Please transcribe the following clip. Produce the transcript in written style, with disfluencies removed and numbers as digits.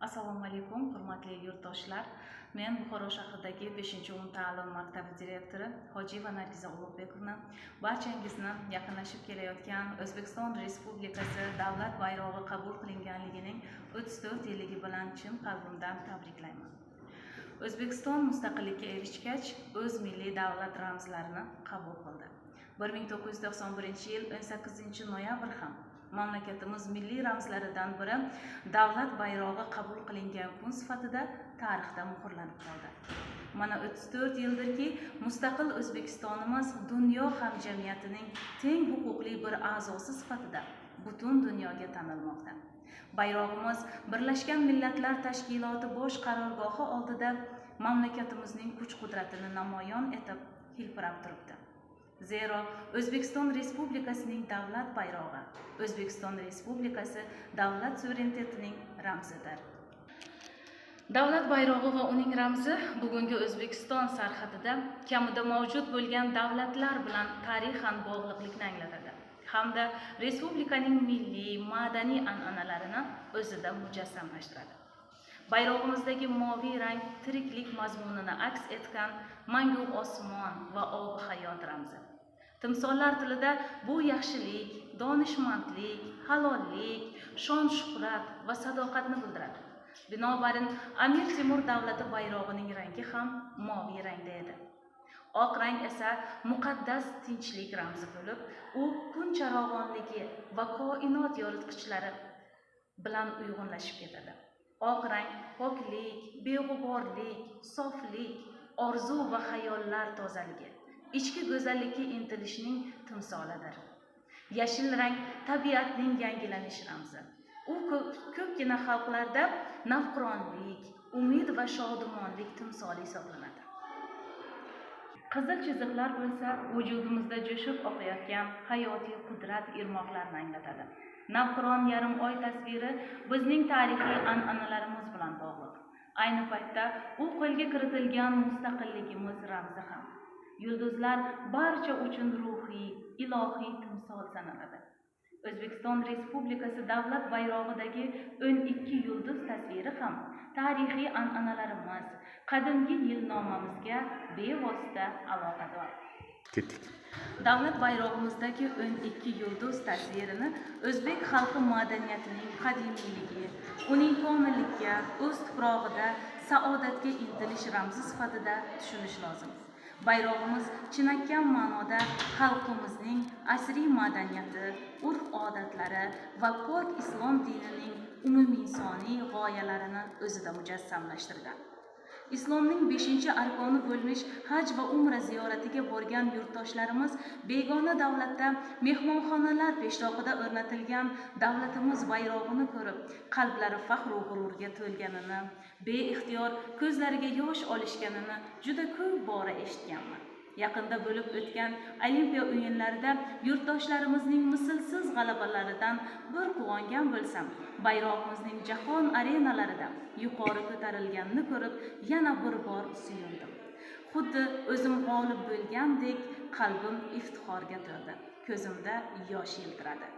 Assalomu alaykum, hurmatli yurtdoshlar. Men Buxoro shahridagi 5-umumta'lim maktabi direktori Hojiyeva Nargiza Ulug'bekovna barchangizni yaqinlashib kelayotgan O'zbekiston Respublikasi davlat bayrog'i qabul qilinganligining 34 yilligi bilan chin qalbimdan tabriklayman. O'zbekiston mustaqillikka erishgach, o'z milliy davlat ramzlarini qabul qildi. 1991-yil 18-noyabr ham mamlakatimiz milliy ramzlaridan biri davlat bayrog'i qabul qilingan kun sifatida tarixda muhrlanib qoldi. Mana 34 yildirki, mustaqil O'zbekistonimiz dunyo hamjamiyatining teng huquqli bir a'zosi sifatida butun dunyoga tanilmoqda. Bayrog'imiz Birlashgan Millatlar Tashkiloti bosh qarorgohi oldida mamlakatimizning kuch-qudratini namoyon etib hilpirab turibdi. Zero O'zbekiston Respublikasining davlat bayrog'i O'zbekiston Respublikasi davlat suverenitetining ramzidir. Davlat bayrog'i va uning ramzi bugungi O'zbekiston sarhadida kamida mavjud bo'lgan davlatlar bilan tarixan bog'liqlikni anglatadi hamda respublikaning milliy, madaniy an'analarini o'zida mujassamlashtiradi. Bayrog'imizdagi moviy rang tiriklik mazmunini aks etgan mangu osmon va ob hayot ramzi. Timsollar tilida bu yaxshilik, donishmandlik, halollik, shon-shuhrat va sadoqatni bildiradi. Binobarin Amir Temur davlati bayrog'ining rangi ham moviy rangda edi. Oq rang esa muqaddas tinchlik ramzi bo'lib, u kun charog'onligi va koinot yoritqichlari bilan uyg'unlashib ketadi. Oq rang poklik, beg'uborlik, soflik, orzu va xayollar tozaligi, ichki go'zallikka intilishning timsolidir. Yashil rang tabiatning yangilanish ramzi. U ko'pgina xalqlarda navqironlik, umid va shodimonlik timsoli hisoblanadi. Qizil chiziqlar bo'lsa vujudimizda jo'shib oqayotgan hayotiy qudrat irmoqlarini anglatadi. Navqiron yarim oy tasviri bizning tarixiy an'analarimiz bilan bog'liq. Ayni paytda u qo'lga kiritilgan mustaqilligimiz ramzi ham. Yulduzlar barcha uchun ruhiy, ilohiy timsol sanaladi. O'zbekiston Respublikasi davlat bayrog'idagi 12 yulduz tasviri ham tarixiy an'analarimiz, qadimgi yilnomamizga bevosita aloqador. Davlat bayrog'imizdagi 12 yulduz tasvirini o'zbek xalqi madaniyatining qadimiyligi, uning komillikka, o'z tuprog'ida saodatga intilish ramzi sifatida tushunish lozim. Bayrog'imiz chinakam ma'noda xalqimizning asriy madaniyati, urf-odatlari va pok islom dinining umuminsoniy g'oyalarini o'zida mujassamlashtirgan. Islomning 5-arkoni bo'lmish haj va umra ziyoratiga borgan yurtdoshlarimiz begona davlatda mehmonxonalar peshtoqida o'rnatilgan davlatimiz bayrog'ini ko'rib, qalblari faxr va g'ururga to'lganini, beixtiyor ko'zlariga yosh olishganini juda ko'p bora eshitganman. Yaqinda bo'lib o'tgan Olimpiya o'yinlarida yurtdoshlarimizning mislsiz g'alabalaridan bir quvongan bo'lsam, bayrog'imizning jahon arenalarida yuqori ko'tarilganini ko'rib, yana bir bor suyundim. Xuddi o'zim g'olib bo'lgandek qalbim iftixorga to'ldi, ko'zimda yosh yiltiradi.